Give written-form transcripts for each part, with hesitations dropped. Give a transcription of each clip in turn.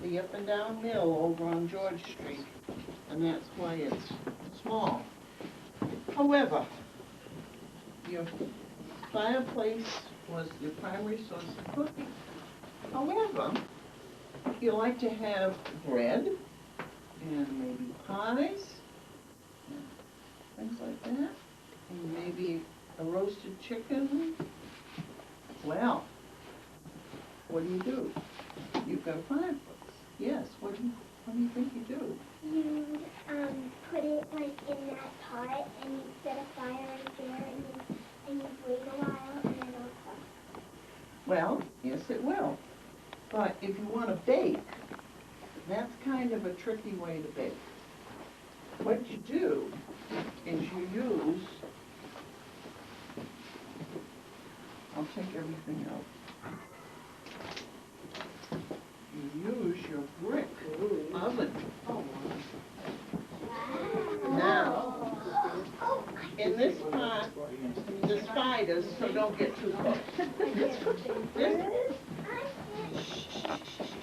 the up and down mill over on George Street, and that's why it's small. However, your fireplace was your primary source of cooking. However, you like to have bread and maybe pies and things like that, and maybe a roasted chicken. Well, what do? You've got a fireplace. Yes, what do you think you do? You put it like in that pot and you set a fire in there and you wait a while and it'll cook. Well, yes it will. But if you want to bake, that's kind of a tricky way to bake. What you do is you use, I'll take everything out. You use your brick oven. Now, in this pot, the spiders, so don't get too close.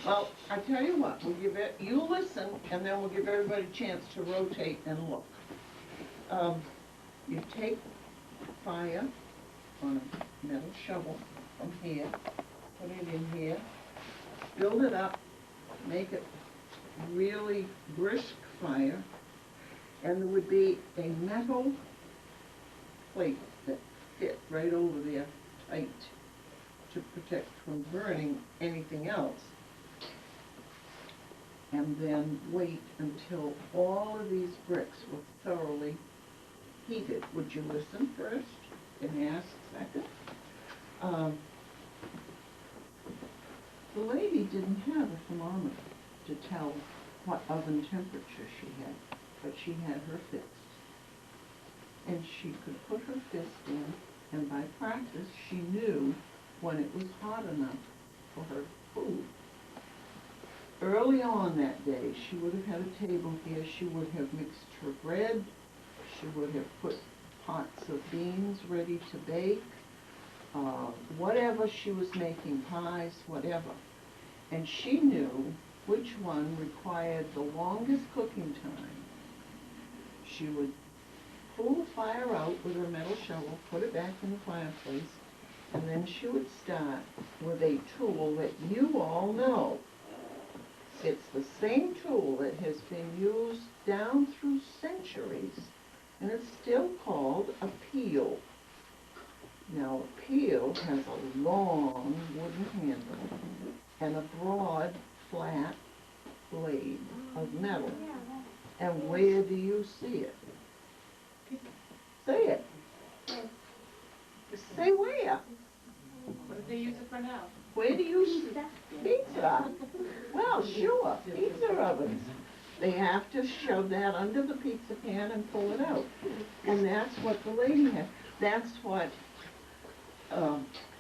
Well, I tell you what, we'll give it, you listen, and then we'll give everybody a chance to rotate and look. You take fire on a metal shovel from here, put it in here, build it up, make it really brisk fire, and there would be a metal plate that fit right over there tight to protect from burning anything else. And then wait until all of these bricks were thoroughly heated. Would you listen first and ask second? The lady didn't have a thermometer to tell what oven temperature she had, but she had her fixed. And she could put her fist in, and by practice she knew when it was hot enough for her food. Early on that day, she would have had a table here. She would have mixed her bread. She would have put pots of beans ready to bake. Whatever she was making, pies, whatever. And she knew which one required the longest cooking time. She would pull the fire out with her metal shovel, put it back in the fireplace, and then she would start with a tool that you all know. It's the same tool that has been used down through centuries, and it's still called a peel. Now, a peel has a long wooden handle and a broad, flat blade of metal. And where do you see it? Say it. Say where? What did they use it for now? Where do you see pizza? Well, sure, pizza ovens. They have to shove that under the pizza pan and pull it out. And that's what the lady had. That's what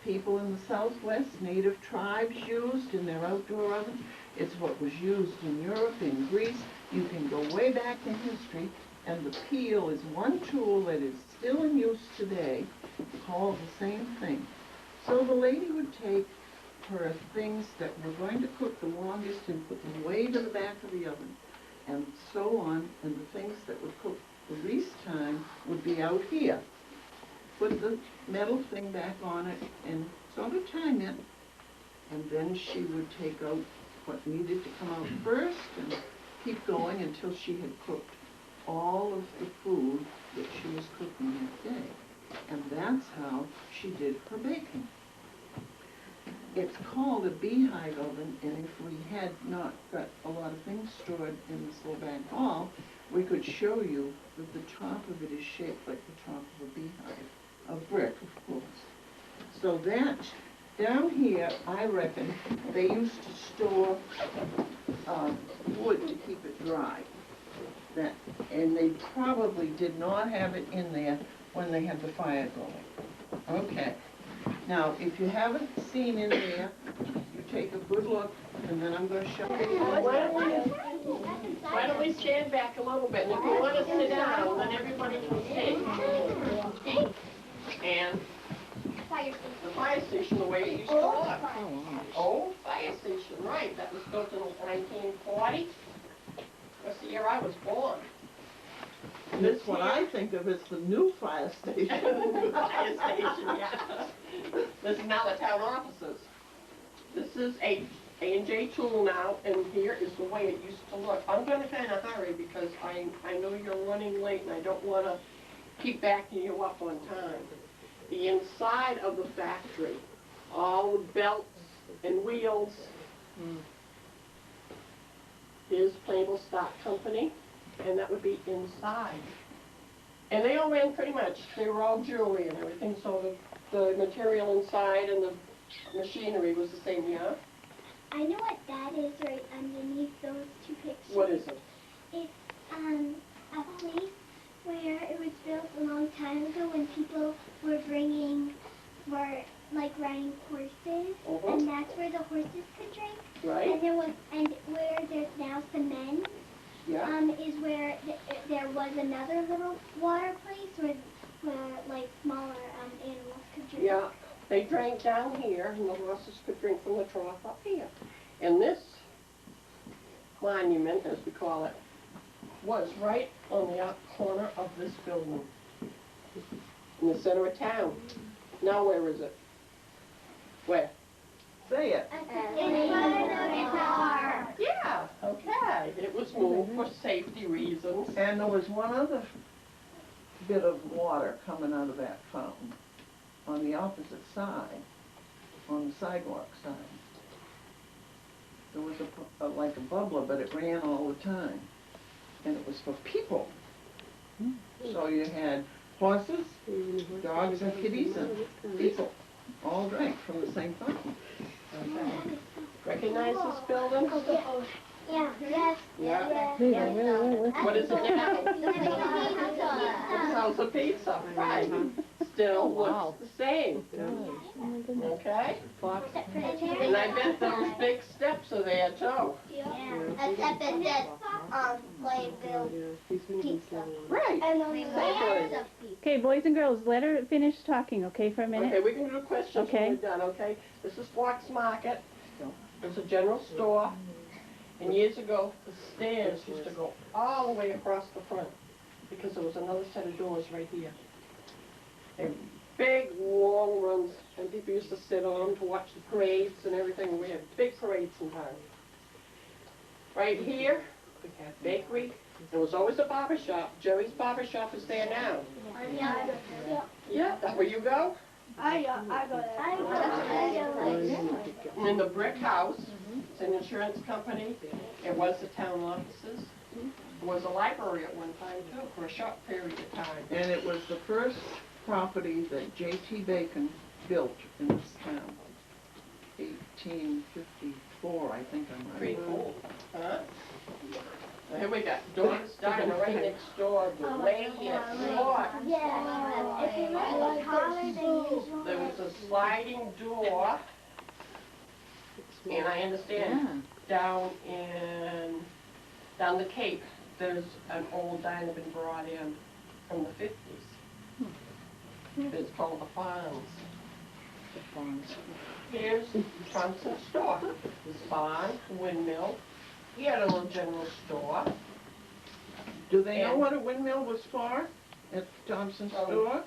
people in the Southwest, native tribes used in their outdoor ovens. It's what was used in Europe, in Greece. You can go way back in history, and the peel is one tool that is still in use today, called the same thing. So the lady would take her things that were going to cook the longest and put them way to the back of the oven, and so on, and the things that would cook the least time would be out here. Put the metal thing back on it and sort of time it, and then she would take out what needed to come out first and keep going until she had cooked all of the food that she was cooking that day. And that's how she did her baking. It's called a beehive oven, and if we had not got a lot of things stored in this little back hall, we could show you that the top of it is shaped like the top of a beehive, of brick, of course. So that, down here, I reckon, they used to store wood to keep it dry. And they probably did not have it in there when they had the fire going. Okay. Now, if you haven't seen in there, you take a good look, and then I'm going to show you. Why don't we stand back a little bit? And if you want to sit down, then everybody can see. And fire The station. fire station, the way it used to Old look. fire. Old fire station, right, that was built in 1940. That's the year I was born. That's what I think of as the new fire station. The fire station, yeah. This is now the town offices. This is A&J Tool now, and here is the way it used to look. I'm gonna kinda hurry because I know you're running late and I don't wanna keep backing you up on time. The inside of the factory, all the belts and wheels. Here's Plainville Stock Company, and that would be inside. And they all ran pretty much, they were all jewelry and everything, so the material inside and the machinery was the same, yeah? I know what that is right underneath those two pictures. What is it? It's a place where it was built a long time ago when people were like riding horses, and that's where the horses could drink. Right? And where there's now cement, Yeah. is where there was another little water place where like smaller animals could drink. Yeah, they drank down here, and the horses could drink from the trough up here. And this monument, as we call it, was right on the up corner of this building, in the center of town. Now where is it? Where? Say it. In front of the car. Yeah, okay. It was moved for safety reasons. And there was one other bit of water coming out of that fountain on the opposite side, on the sidewalk side. There was like a bubbler, but it ran all the time. And it was for people. So you had horses, dogs and kitties and people, all drank from the same fountain. Okay. Recognize this building? Yeah. Yes. Yeah. What is it now? It sells a pizza, right. Still looks the same. Okay? And I bet those big steps are there too. Except it says Plainville pizza. Right. And the layers of pizza. Okay, boys and girls, let her finish talking, okay, for a minute? Okay, we can do questions when Okay. we're done, okay? This is Fox Market. It's a general store. And years ago, the stairs used to go all the way across the front because there was another set of doors right here. They were big, long runs, and people used to sit on them to watch the parades and everything. We had big parades in town. Right here, we had bakery. There was always a barber shop. Jerry's Barber Shop is there now. Yeah, that's where you go. I go there. And in the brick house, it's an insurance company. It was the town offices. It was a library at one time too, for a short period of time. And it was the first property that J.T. Bacon built in this town. 1854, I think I'm right. Pretty cool, huh? Now here we got Dawn's Diner right next door, the way it's Lord. Yeah. If you look taller than usual. There was a sliding door, and I understand down the Cape, there's an old diner been brought in from the 50s. It's called the Farms. Here's Thompson's store. This barn, windmill. He had a little general store. Do they know And- what a windmill was for at Thompson's Oh. store?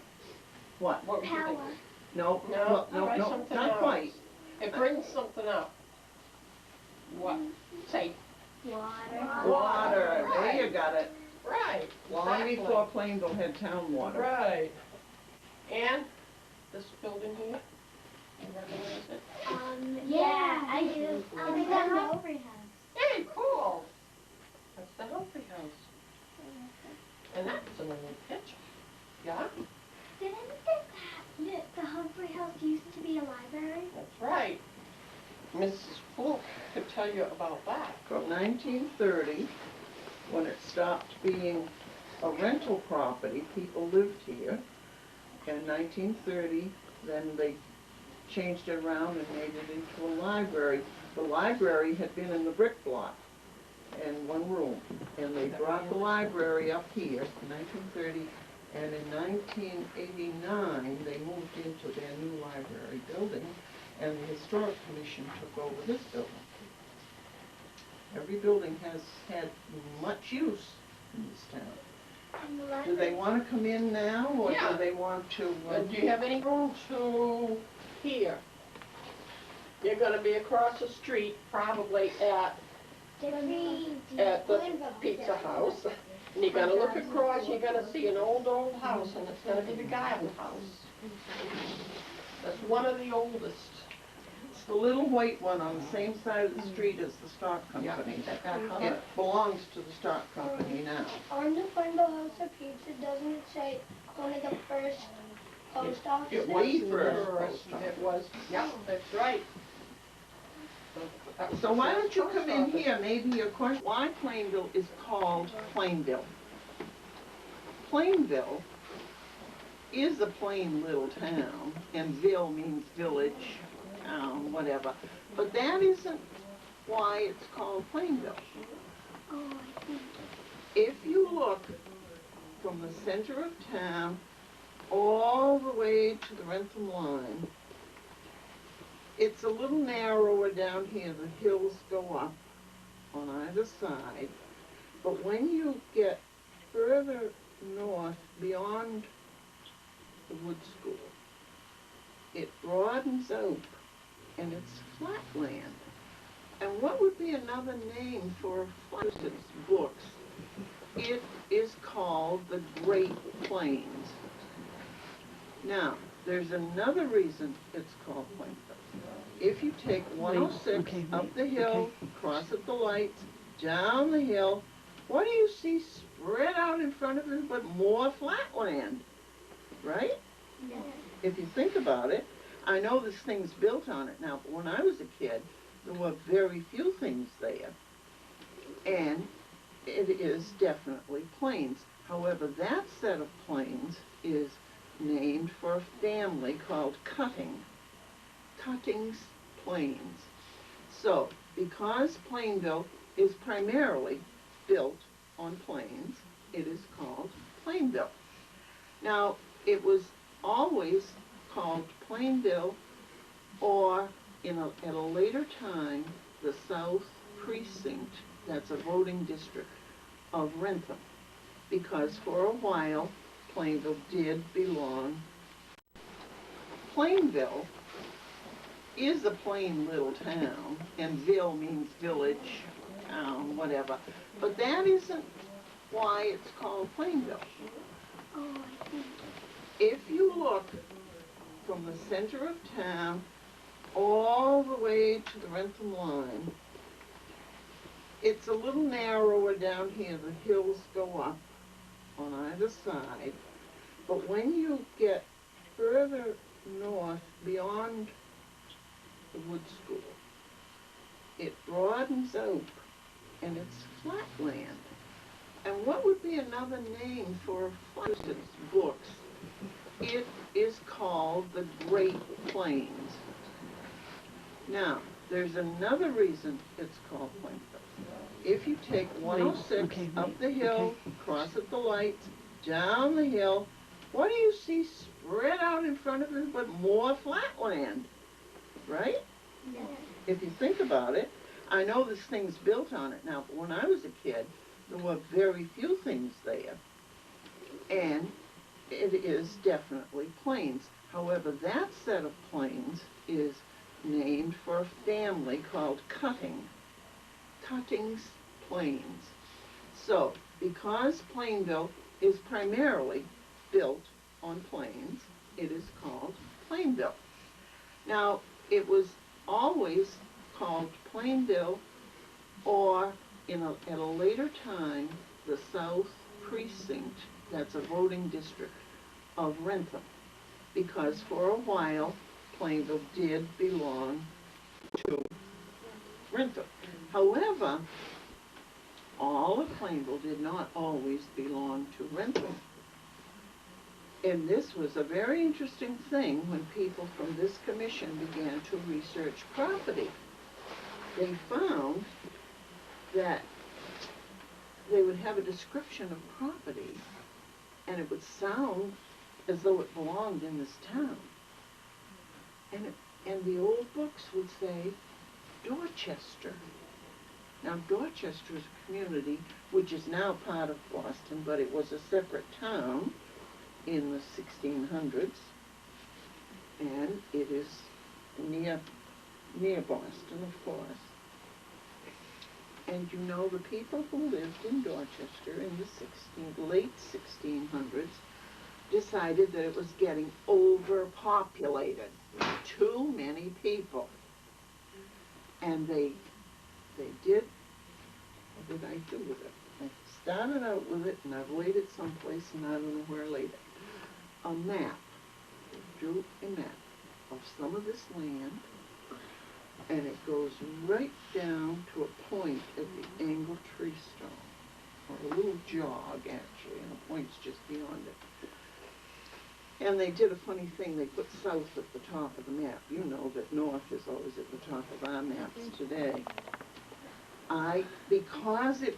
What? What would you think? Power. No, No, no, try no, something not else. quite. It brings something up. What? Say. Water. Water, there you got it. Right. Long exactly. before Plainville had town water. Right. And this building here, you recognize it? Yeah, I do. It's the Humphrey House. Hey, cool. That's the Humphrey House. And that's an old picture. Yeah, Did I think that the Humphrey House used to be a library? that's right. Mrs. Fluck could tell you about that. From 1930, when it stopped being a rental property, people lived here. In 1930, then they changed it around and made it into a library. The library had been in the brick block in one room, and they brought the library up here in 1930 And in 1989, they moved into their new library building, and the Historic Commission took over this building. Every building has had much use in this town. And the Do library. they want to come in now, or Yeah. do they want to? Do you have any room to here? You're gonna be across the street, probably at the Pizza House. And you're gonna look across, you're gonna see an old house, and it's gonna be the Garden House. That's one of the oldest. It's the little white one on the same side of the street as the stock Yeah, company. that got It covered. belongs to the stock company now. On the Plainville House of Pizza, doesn't it say one of the first post offices? It was the first. It was, yeah, that's right. So why don't you come in here, maybe your question, why Plainville is called Plainville? Plainville is a plain little town, and ville means village, town, whatever. But that isn't why it's called Plainville. Oh, I see. If you look from the center of town all the way to the Wrentham line, it's a little narrower down here. The hills go up on either side. But when you get further north beyond the wood school, it broadens out and it's flat land. And what would be another name for flat books? It is called the Great Plains. Now, there's another reason it's called Plainville. If you take 106 up the hill, cross at the lights, down the hill, what do you see spread out in front of it but more flat land, right? Yeah. If you think about it, I know this thing's built on it now, but when I was a kid, there were very few things there. And it is definitely plains. However, that set of plains is named for a family called Cuttings Plains. So, because Plainville is primarily built on plains, it is called Plainville. Now, it was always called Plainville, or at a later time, the South Precinct, that's a voting district, of Wrentham, because for a while, Plainville did belong. Plainville is a plain little town, and ville means village, town, whatever. But that isn't why it's called Plainville. Oh, I see. If you look from the center of town all the way to the Wrentham line, it's a little narrower down here. The hills go up on either side. But when you get further north beyond the wood school, it broadens out and it's flat land. And what would be another name for flat books? It is called the Great Plains. Now, there's another reason it's called Plainville. If you take 106 up the hill, cross at the lights, down the hill, what do you see spread out in front of it but more flat land, right? Yeah. If you think about it, I know this thing's built on it now, but when I was a kid, there were very few things there. And it is definitely plains. However, that set of plains is named for a family called Cuttings Plains. So, because Plainville is primarily built on plains, it is called Plainville. Now, it was always called Plainville, or at a later time, the South Precinct, that's a voting district, of Wrentham, because for a while, Plainville did belong to Wrentham. However, all of Plainville did not always belong to Wrentham. And this was a very interesting thing when people from this commission began to research property. They found that they would have a description of property, and it would sound as though it belonged in this town. And the old books would say Dorchester. Now, Dorchester is a community which is now part of Boston, but it was a separate town in the 1600s, and it is near Boston, of course. And you know, the people who lived in Dorchester in the late 1600s decided that it was getting overpopulated, too many people. And they did, what did I do with it? I started out with it, and I've laid it someplace, and I don't know where I laid it. A map. They drew a map of some of this land, and it goes right down to a point at the Angle Tree Stone, or a little jog, actually, and the point's just beyond it. And they did a funny thing. They put south at the top of the map. You know that north is always at the top of our maps today. Because it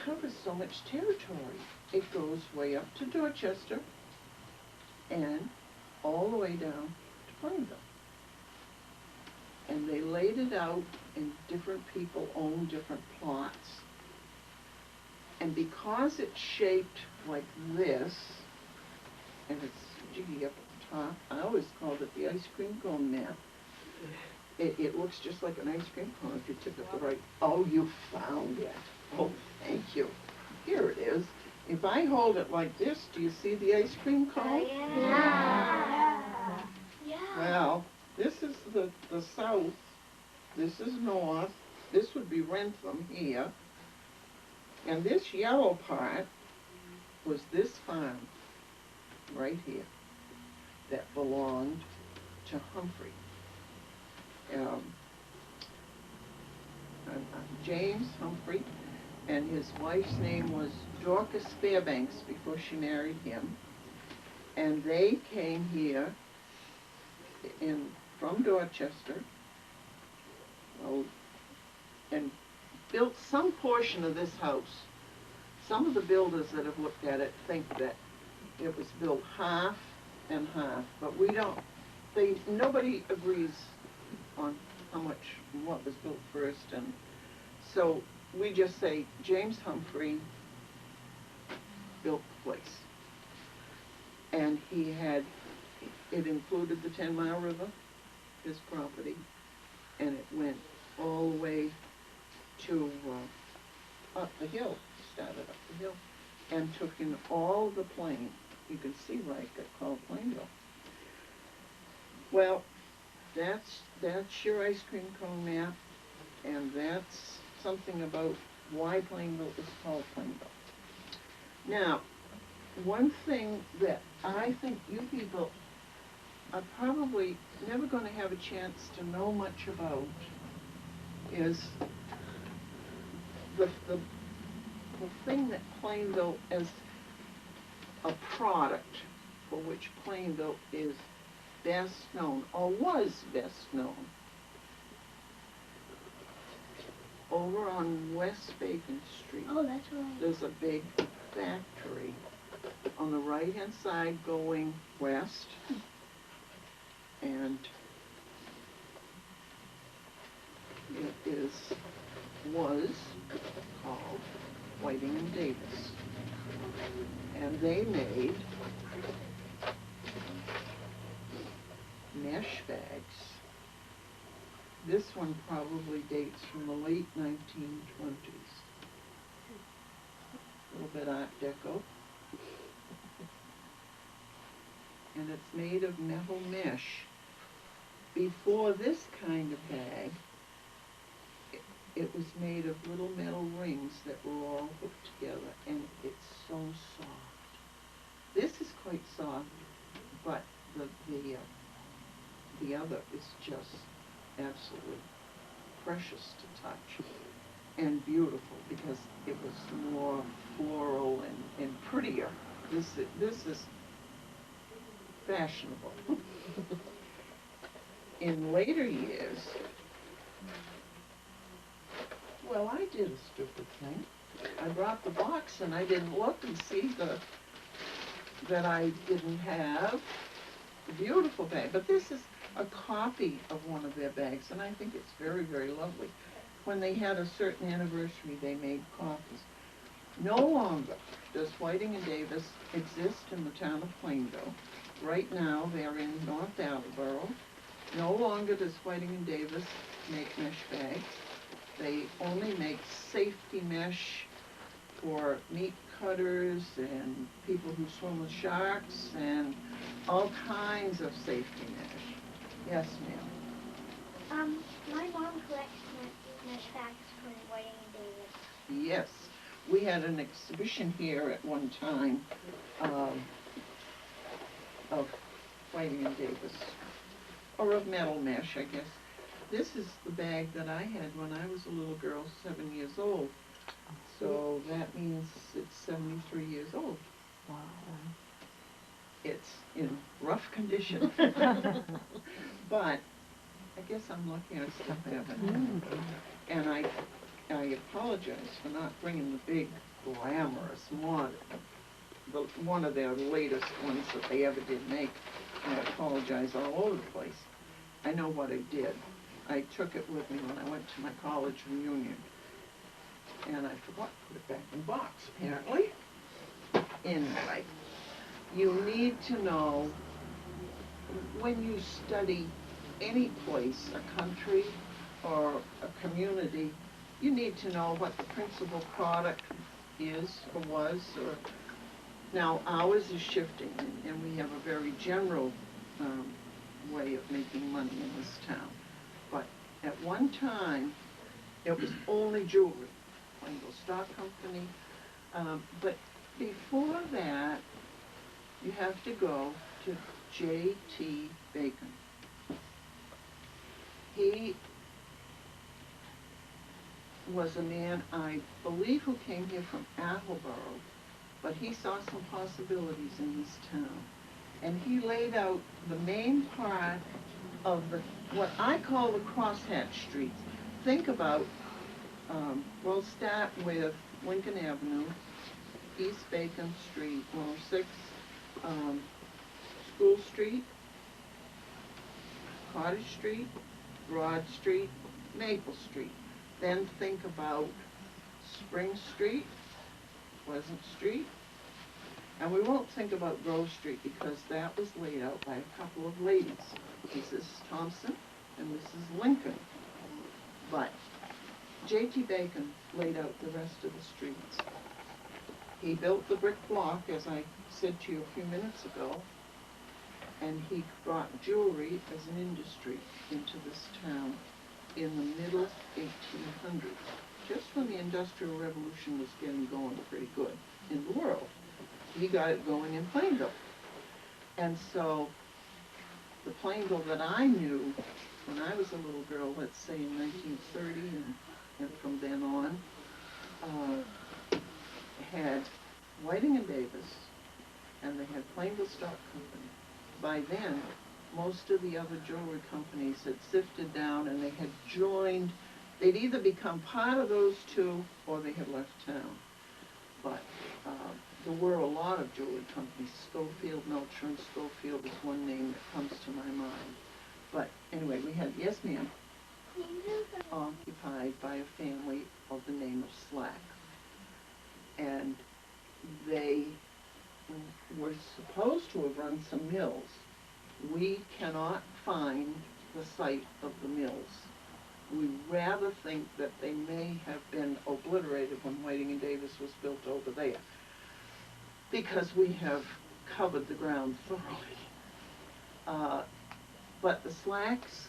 covers so much territory, it goes way up to Dorchester and all the way down to Plainville. And they laid it out, and different people own different plots. And because it's shaped like this, and it's jiggy up at the top, I always called it the ice cream cone map. It looks just like an ice cream cone if you took it the right. Oh, you found it. Oh, thank you. Here it is. If I hold it like this, do you see the ice cream cone? Yeah. Well, this is the south. This is north. This would be Wrentham here. And this yellow part was this farm right here that belonged to Humphrey. James Humphrey, and his wife's name was Dorcas Fairbanks before she married him. And they came here from Dorchester, and built some portion of this house. Some of the builders that have looked at it think that it was built half and half, but nobody agrees on how much and what was built first, and so we just say James Humphrey built the place. And it included the 10 Mile River, his property, and it went all the way to up the hill, started up the hill, and took in all the plain. You can see why it got called Plainville. Well, that's your ice cream cone map, and that's something about why Plainville is called Plainville. Now, one thing that I think you people are probably never going to have a chance to know much about is the thing that Plainville, as a product for which Plainville is best known, or was best known. Over on West Bacon Street, Oh, that's right. there's a big factory on the right-hand side going west, and it was called Whiting and Davis, and they made mesh bags. This one probably dates from the late 1920s. A little bit Art Deco. And it's made of metal mesh. Before this kind of bag, it was made of little metal rings that were all hooked together, and it's so soft. This is quite soft, but the other is just absolutely precious to touch and beautiful because it was more floral and prettier. This is fashionable. In later years, well, I did a stupid thing. I brought the box and I didn't look and see that I didn't have the beautiful bag. But this is a copy of one of their bags, and I think it's very, very lovely. When they had a certain anniversary, they made copies. No longer does Whiting and Davis exist in the town of Plainville. Right now, they're in North Attleboro. No longer does Whiting and Davis make mesh bags. They only make safety mesh for meat cutters and people who swim with sharks and all kinds of safety mesh. Yes, ma'am. My mom collects mesh bags from Whiting and Davis. Yes. We had an exhibition here at one time of Whiting and Davis, or of metal mesh, I guess. This is the bag that I had when I was a little girl, 7 years old. So that means it's 73 years old. Wow. It's in rough condition. But I guess I'm lucky I still have it. And I apologize for not bringing the big, glamorous one of their latest ones that they ever did make. I apologize all over the place. I know what I did. I took it with me when I went to my college reunion. And I forgot to put it back in the box, apparently. Anyway, you need to know, when you study any place, a country or a community, you need to know what the principal product is or was. Now, ours is shifting, and we have a very general way of making money in this town. But at one time, it was only jewelry, Plainville Stock Company. But before that, you have to go to J.T. Bacon. He was a man, I believe, who came here from Attleboro, but he saw some possibilities in this town. And he laid out the main part of what I call the crosshatch streets. Think about, we'll start with Lincoln Avenue, East Bacon Street, 106, School Street, Cottage Street, Broad Street, Maple Street. Then think about Spring Street, Pleasant Street, and we won't think about Grove Street because that was laid out by a couple of ladies, Mrs. Thompson and Mrs. Lincoln. But J.T. Bacon laid out the rest of the streets. He built the brick block, as I said to you a few minutes ago, and he brought jewelry as an industry into this town in the middle 1800s, just when the Industrial Revolution was getting going pretty good in the world. He got it going in Plainville. And so the Plainville that I knew when I was a little girl, let's say in 1930 and from then on, had Whiting and Davis, and they had Plainville Stock Company. By then, most of the other jewelry companies had sifted down and they had joined. They'd either become part of those two or they had left town. But there were a lot of jewelry companies. Schofield, Melcher, and Schofield is one name that comes to my mind. But anyway, we had, yes ma'am, occupied by a family of the name of Slack. And they were supposed to have run some mills. We cannot find the site of the mills. We rather think that they may have been obliterated when Whiting and Davis was built over there, because we have covered the ground thoroughly. But the Slacks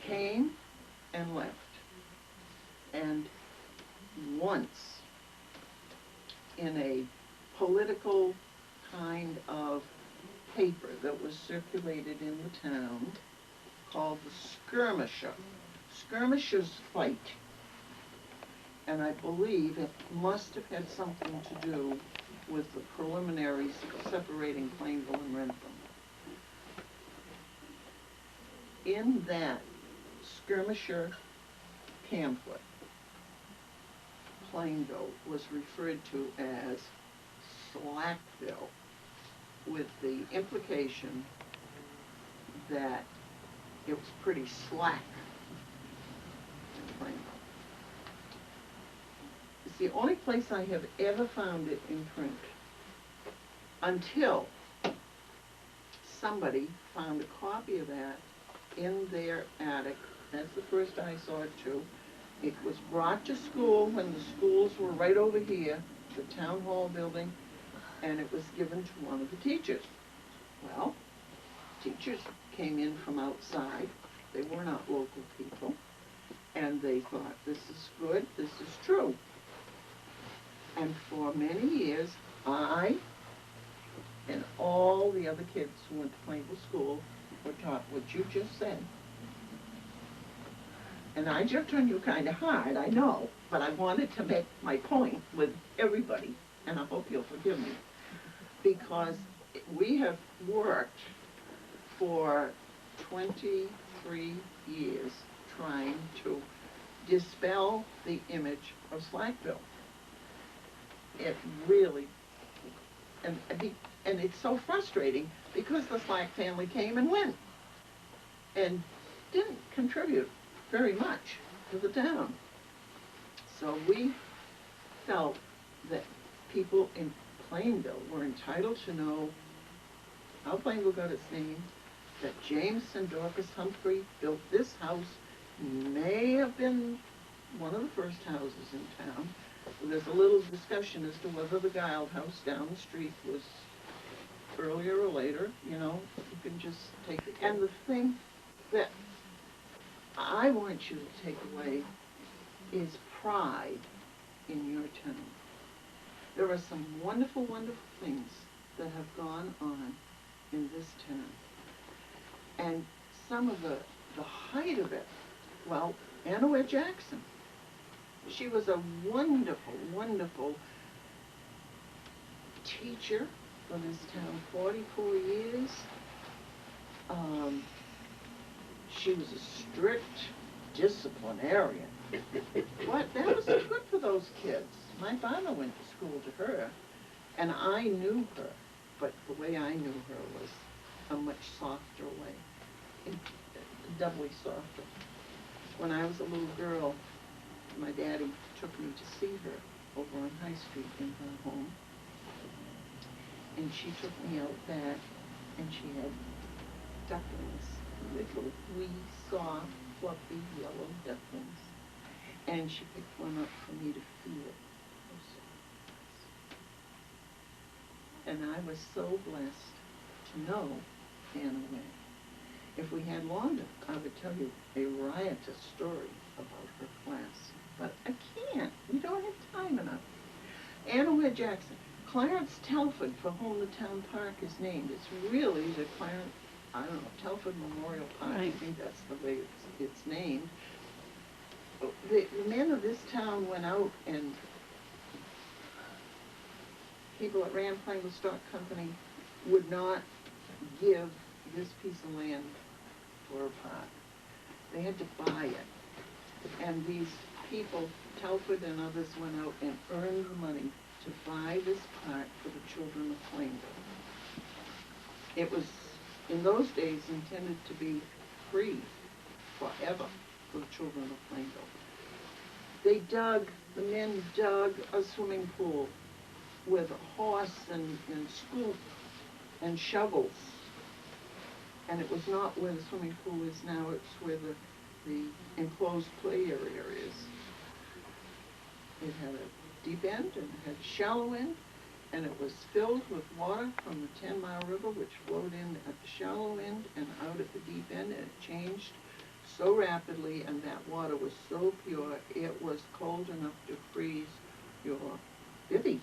came and left. And once, in a political kind of paper that was circulated in the town called the Skirmisher. Skirmishers fight. And I believe it must have had something to do with the preliminaries separating Plainville and Wrentham. In that Skirmisher pamphlet, Plainville was referred to as Slackville, with the implication that it was pretty slack in Plainville. It's the only place I have ever found it in print until somebody found a copy of that in their attic. That's the first I saw it too. It was brought to school when the schools were right over here, the town hall building, and it was given to one of the teachers. Well, teachers came in from outside. They were not local people, and they thought, this is good, this is true. And for many years, I and all the other kids who went to Plainville School were taught what you just said. And I jumped on you kind of hard, I know, but I wanted to make my point with everybody, and I hope you'll forgive me, because we have worked for 23 years trying to dispel the image of Slackville. It really, and it's so frustrating because the Slack family came and went and didn't contribute very much to the town. So we felt that people in Plainville were entitled to know how Plainville got its name, that James and Dorcas Humphrey built this house, may have been one of the first houses in town. There's a little discussion as to whether the Guild House down the street was earlier or later, you know, you can just take it. And the thing that I want you to take away is pride in your town. There are some wonderful, wonderful things that have gone on in this town. And some of the height of it, well, Anna Ware Jackson. She was a wonderful, wonderful teacher for this town, 44 years. She was a strict disciplinarian. What? That was good for those kids. My father went to school to her, and I knew her, but the way I knew her was a much softer way, doubly softer. When I was a little girl, my daddy took me to see her over on High Street in her home. And she took me out back, and she had ducklings, little wee, soft, fluffy, yellow ducklings. And she picked one up for me to feel. And I was so blessed to know Anna Ware. If we had longer, I would tell you a riotous story about her class. But I can't. We don't have time enough. Anna Ware Jackson. Clarence Telford, for whom the town park is named. It's really the Clarence, I don't know, Telford Memorial Park. Right. I think that's the way it's named. The men of this town went out, and people that ran Plainville Stock Company would not give this piece of land for a park. They had to buy it. And these people, Telford and others, went out and earned the money to buy this park for the children of Plainville. It was, in those days, intended to be free forever for the children of Plainville. The men dug a swimming pool with a horse and scoop and shovels. And it was not where the swimming pool is now, it's where the enclosed play area is. It had a deep end and it had a shallow end, and it was filled with water from the 10 Mile River, which flowed in at the shallow end and out at the deep end, and it changed so rapidly, and that water was so pure, it was cold enough to freeze your bivvy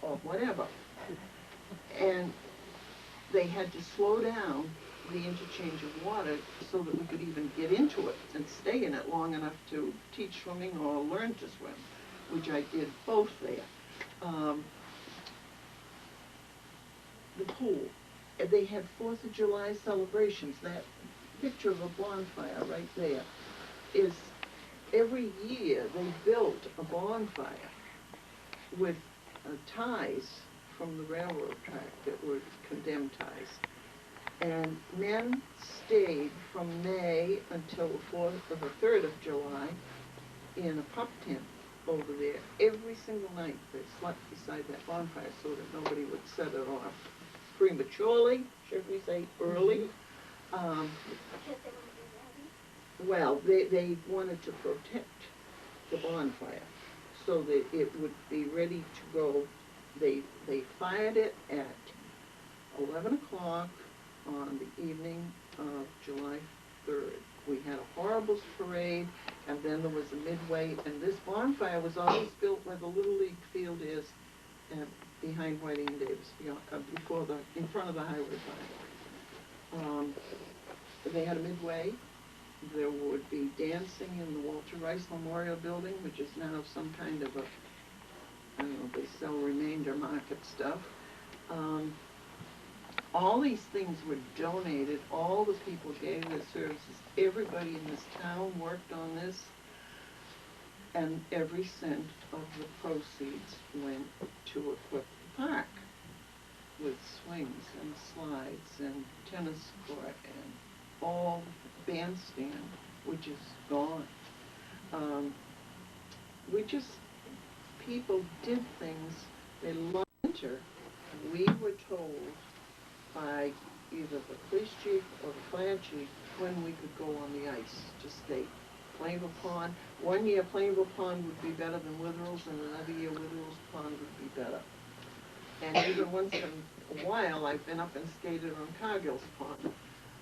or whatever. And they had to slow down the interchange of water so that we could even get into it and stay in it long enough to teach swimming or learn to swim, which I did both there. The pool, they had 4th of July celebrations. That picture of a bonfire right there is, every year they built a bonfire with ties from the railroad track that were condemned ties. And men stayed from May until the 4th or the 3rd of July in a pup tent over there. Every single night they slept beside that bonfire so that nobody would set it off prematurely, should we say early. Because they want to be ready. Well, they wanted to protect the bonfire so that it would be ready to go. They fired it at 11 o'clock on the evening of July 3rd. We had a horrible parade, and then there was a midway, and this bonfire was always built where the Little League field is, behind Whiting and Davis, in front of the highway plant. They had a midway. There would be dancing in the Walter Rice Memorial Building, which is now some kind of I don't know, they sell remainder market stuff. All these things were donated. All the people gave their services. Everybody in this town worked on this. And every cent of the proceeds went to equip the park with swings and slides and tennis court and all bandstand, which is gone. People did things. They loved winter. We were told by either the police chief or the fire chief when we could go on the ice to skate. Plainville Pond. One year Plainville Pond would be better than Witherell's, and another year Witherell's Pond would be better. And even once in a while I've been up and skated on Cargill's Pond.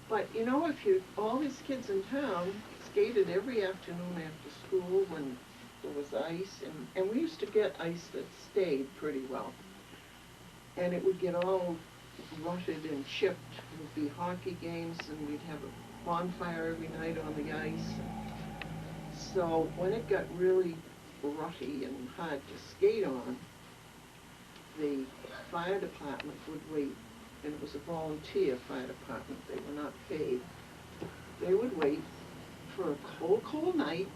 But you know, all these kids in town skated every afternoon after school when there was ice, and we used to get ice that stayed pretty well. And it would get all rutted and chipped. There would be hockey games, and we'd have a bonfire every night on the ice. So when it got really rutty and hard to skate on, the fire department would wait, and it was a volunteer fire department. They were not paid. They would wait for a cold, cold night,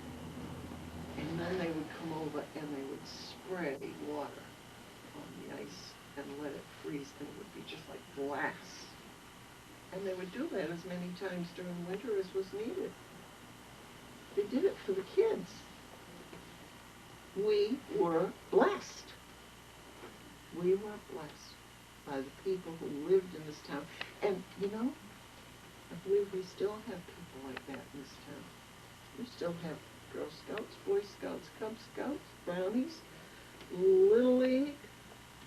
and then they would come over and they would spray water on the ice and let it freeze, and it would be just like glass. And they would do that as many times during winter as was needed. They did it for the kids. We were blessed. We were blessed by the people who lived in this town. And, you know, I believe we still have people like that in this town. We still have Girl Scouts, Boy Scouts, Cub Scouts, Brownies, Little League.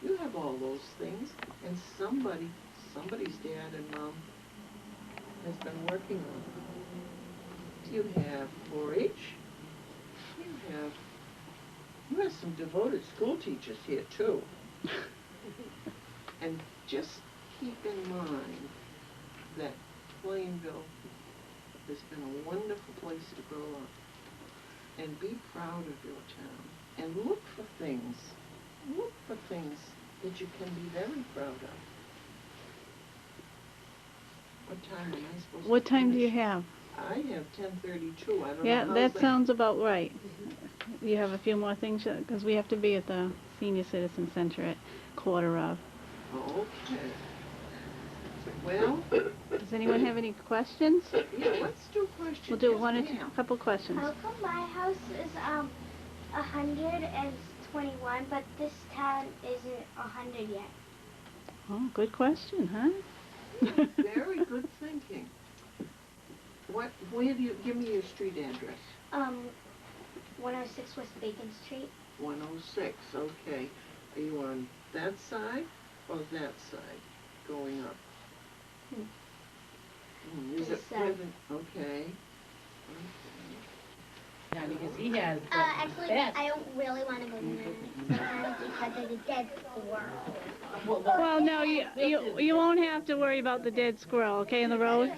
You have all those things. And somebody's dad and mom has been working on them. You have 4-H. You have some devoted school teachers here too. And just keep in mind that Plainville has been a wonderful place to grow up. And be proud of your town. And look for things that you can be very proud of. What time am I supposed to finish? What time do you have? I have 10:32. I don't Yeah, know. that sounds about right. You have a few more things, because we have to be at the Senior Citizen Center at 1:15. Okay. Well, Does anyone have any questions? yeah, let's do questions. We'll do Yes, one or ma'am. couple questions. How come my house is 121, but this town isn't 100 yet? Oh, good question, huh? Very good thinking. Where do you, give me your street address. 106 West Bacon Street. 106, okay. Are you on that side or that side going up? Is This it side. present? Okay. Yeah, because he has the Actually, best. I don't really want to go there sometimes because of the dead squirrel. Well, no, you won't have to worry about the dead squirrel, okay, in the road?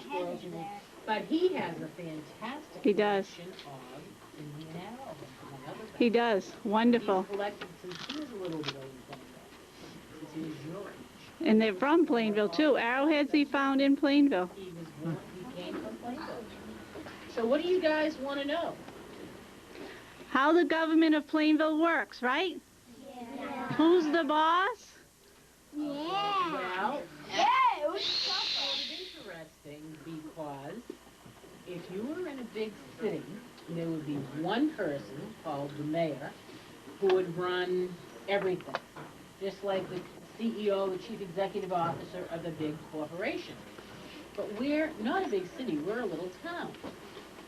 But he has a fantastic He does. collection of Indian arrows, among other things. He does. Wonderful. He's collected since he was a little bit older than that, since he was your age. And they're from Plainville, too. Arrowheads he found in Plainville. He was born, he came from Plainville. So what do you guys want to know? How the government of Plainville works, right? Yeah. Who's the boss? Yeah. Well, Yeah, it was interesting because if you were in a big city, there would be one person called the mayor who would run everything, just like the CEO, the chief executive officer of the big corporation. But we're not a big city, we're a little town.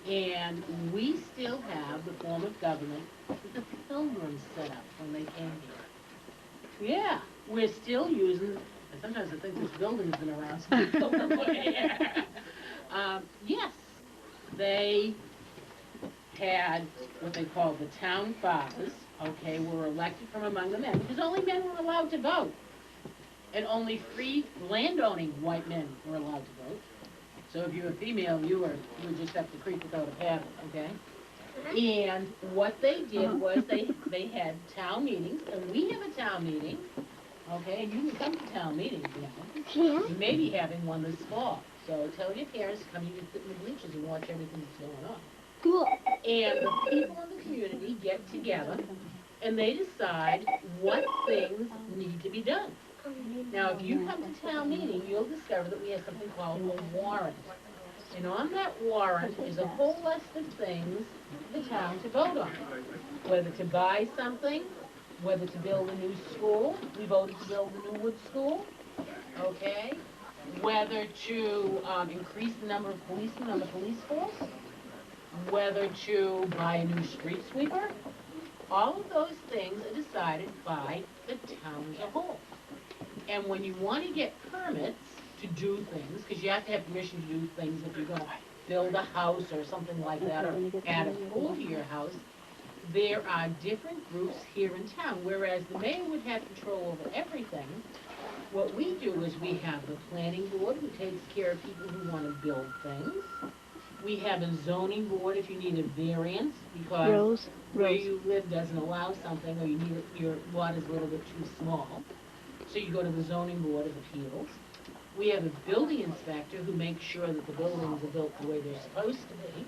And we still have the form of government that the Pilgrims set up when they came here. Yeah, we're still using, and sometimes I think this building's been around since the Pilgrims were here. Yes, they had what they called the town fathers, okay, were elected from among the men, because only men were allowed to vote. And only free landowning white men were allowed to vote. So if you were female, you were just up the creek without a paddle, okay? And what they did was they had town meetings, and we have a town meeting, okay, and you can come to town meetings, you know. Yeah. We may be having one this fall, so tell your parents to come, you can sit in the bleachers and watch everything that's going on. Cool. And the people in the community get together, and they decide what things need to be done. Now, if you come to town meeting, you'll discover that we have something called a warrant. And on that warrant is a whole list of things for the town to vote on. Whether to buy something, whether to build a new school. We voted to build the new wood school, okay? Whether to increase the number of policemen on the police force. Whether to buy a new street sweeper. All of those things are decided by the town as a whole. And when you want to get permits to do things, because you have to have permission to do things if you're going to build a house or something like that, or add a pool to your house, there are different groups here in town, whereas the mayor would have control over everything. What we do is we have the planning board who takes care of people who want to build things. We have a zoning board if you need a variance because where you live doesn't allow something, or you need your lot is a little bit too small. So you go to the zoning board of appeals. We have a building inspector who makes sure that the buildings are built the way they're supposed to be.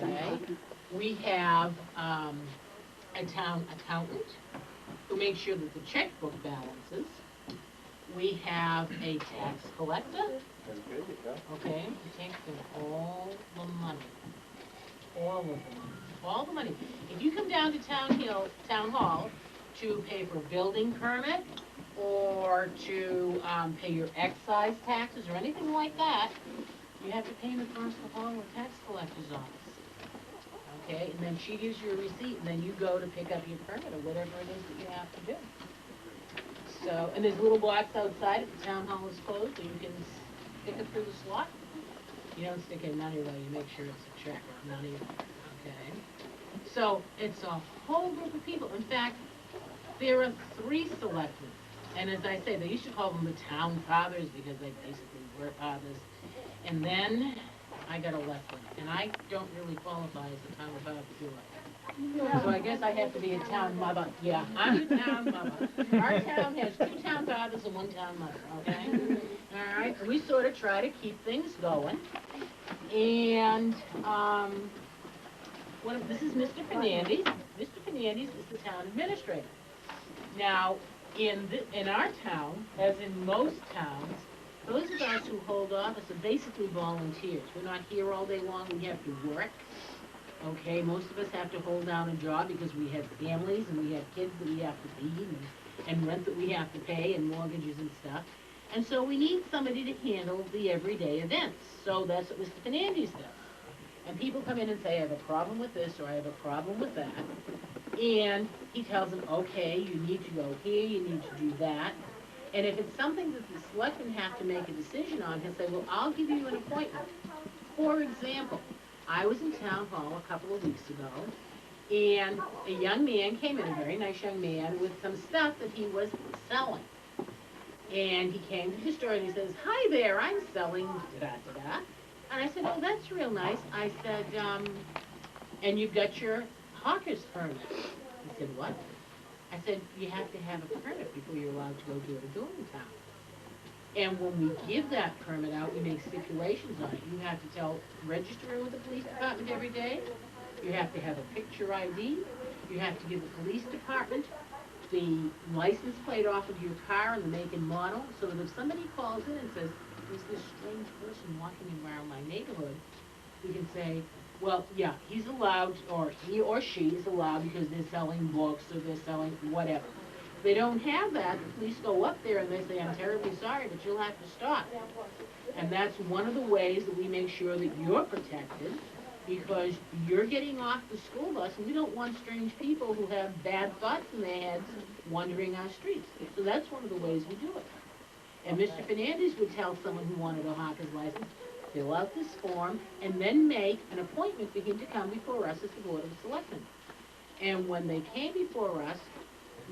Okay. We have a town accountant who makes sure that the checkbook balances. We have a tax collector. Okay, who takes in all the money. All of the money. All the money. If you come down to Town Hall to pay for a building permit, or to pay your excise taxes or anything like that, you have to pay in the first of all with tax collector's office. Okay, and then she gives you a receipt, and then you go to pick up your permit or whatever it is that you have to do. So, and there's little blocks outside if the town hall is closed, so you can pick it through the slot. You don't stick in money though, you make sure it's a check or money. Okay, so it's a whole group of people. In fact, there are 3 selectmen. And as I say, they used to call them the town fathers because they basically were fathers. And then I got elected, and I don't really qualify as a town father, do I? So I guess I have to be a town mother. Yeah, I'm a town mother. Our town has 2 town fathers and 1 town mother, okay? All right, we sort of try to keep things going. And this is Mr. Fernandes. Mr. Fernandes is the town administrator. Now, in our town, as in most towns, those of us who hold office are basically volunteers. We're not here all day long, we have to work. Okay, most of us have to hold down a job because we have families and we have kids that we have to feed and rent that we have to pay and mortgages and stuff. And so we need somebody to handle the everyday events. So that's what Mr. Fernandes does. And people come in and say, I have a problem with this or I have a problem with that. And he tells them, okay, you need to go here, you need to do that. And if it's something that the selectmen have to make a decision on, he'll say, well, I'll give you an appointment. For example, I was in town hall a couple of weeks ago, and a young man came in, a very nice young man, with some stuff that he was selling. And he came to the store and he says, hi there, I'm selling da-da-da-da. And I said, oh, that's real nice. I said, and you've got your hawker's permit. He said, what? I said, you have to have a permit before you're allowed to go door to door in town. And when we give that permit out, we make stipulations on it. You have to register with the police department every day. You have to have a picture ID. You have to give the police department the license plate off of your car and the make and model, so that if somebody calls in and says, there's this strange person walking around my neighborhood, we can say, well, yeah, he's allowed, or he or she is allowed because they're selling books or they're selling whatever. If they don't have that, the police go up there and they say, I'm terribly sorry, but you'll have to stop. And that's one of the ways that we make sure that you're protected, because you're getting off the school bus, and we don't want strange people who have bad thoughts in their heads wandering our streets. So that's one of the ways we do it. And Mr. Fernandes would tell someone who wanted a hawker's license, fill out this form, and then make an appointment for him to come before us as the Board of Selectmen. And when they came before us,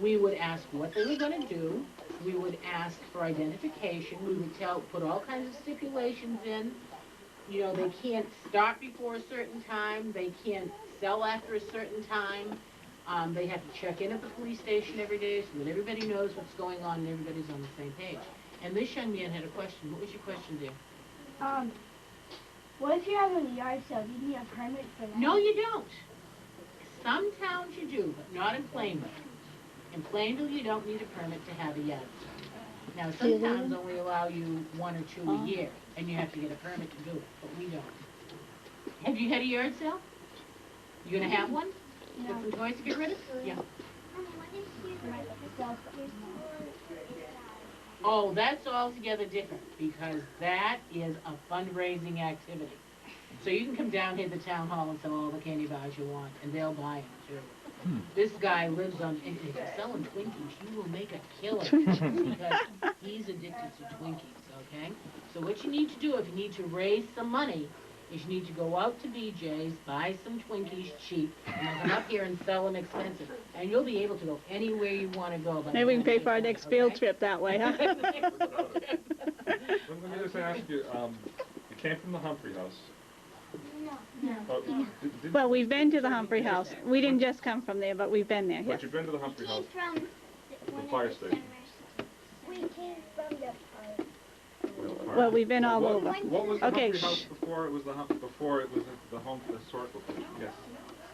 we would ask what they were going to do. We would ask for identification. We would put all kinds of stipulations in. You know, they can't stop before a certain time. They can't sell after a certain time. They have to check in at the police station every day so that everybody knows what's going on and everybody's on the same page. And this young man had a question. What was your question, dear? What if you're having a yard sale? Do you need a permit for that? No, you don't. Some towns you do, but not in Plainville. In Plainville, you don't need a permit to have a yard sale. Now, some towns only allow you 1 or 2 a year, and you have to get a permit to do it, but we don't. Have you had a yard sale? You gonna have one? No. With some toys to get rid of? Yeah. Oh, that's altogether different, because that is a fundraising activity. So you can come down here to the town hall and sell all the candy bars you want, and they'll buy them too. This guy lives on, and if you're selling Twinkies, you will make a killer, because he's addicted to Twinkies, okay? So what you need to do, if you need to raise some money, is you need to go out to BJ's, buy some Twinkies cheap, and then come up here and sell them expensive. And you'll be able to go anywhere you want to go. Maybe we can pay for our next field trip that way, huh? Let me just ask you, you came from the Humphrey House. No. Did- Well, we've been to the Humphrey House. We didn't just come from there, but we've been there, But yes. you've been to the Humphrey House. From The fire station. We came from the park. Well, we've been all What- over. What was the Okay, Humphrey House shh. before it was the home historical place? Yes.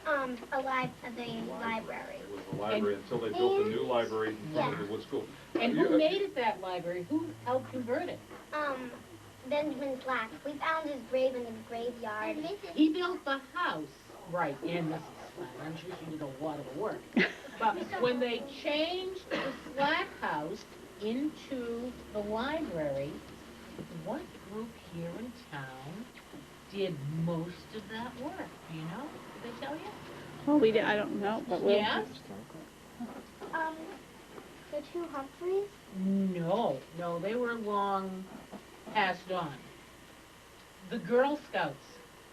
The library. It was the library until they built a new library in front of the Wood School. And You- who made it that library? Who helped convert it? Benjamin Black. We found his grave in the graveyard. He built the house, right, and Mrs. Slack. I'm sure she did a lot of the work. But when they changed the Slack house into the library, what group here in town did most of that work? Do you know? Did they tell you? Well, we did, I don't know, but we'll. Yes? The two Humphreys. No, they were long passed on. The Girl Scouts,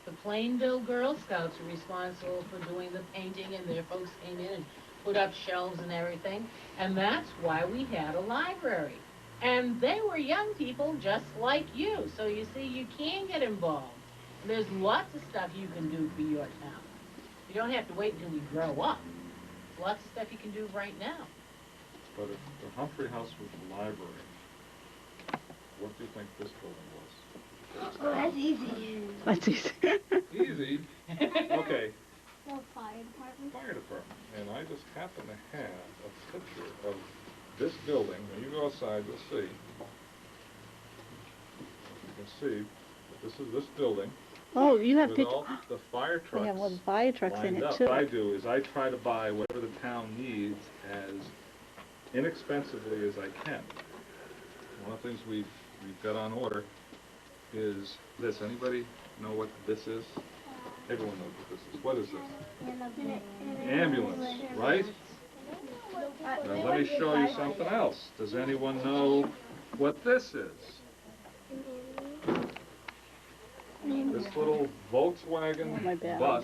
the Plainville Girl Scouts are responsible for doing the painting, and their folks came in and put up shelves and everything, and that's why we had a library. And they were young people just like you, so you see, you can get involved. There's lots of stuff you can do for your town. You don't have to wait until you grow up. There's lots of stuff you can do right now. But if the Humphrey House was the library, what do you think this building was? Oh, that's easy. Let's see. Easy. Okay, The fire department. fire department. And I just happen to have a picture of this building. When you go outside, you'll see. You can see that this is this building Oh, you have with pictures. all the fire We trucks have one fire trucks in lined it up. too. What I do is I try to buy whatever the town needs as inexpensively as I can. One of the things we've got on order is this. Anybody know what this is? Everyone knows what this is. What is this? Ambulance, right? Now let me show you something else. Does anyone know what this is? This little Volkswagen Oh, my bad. bus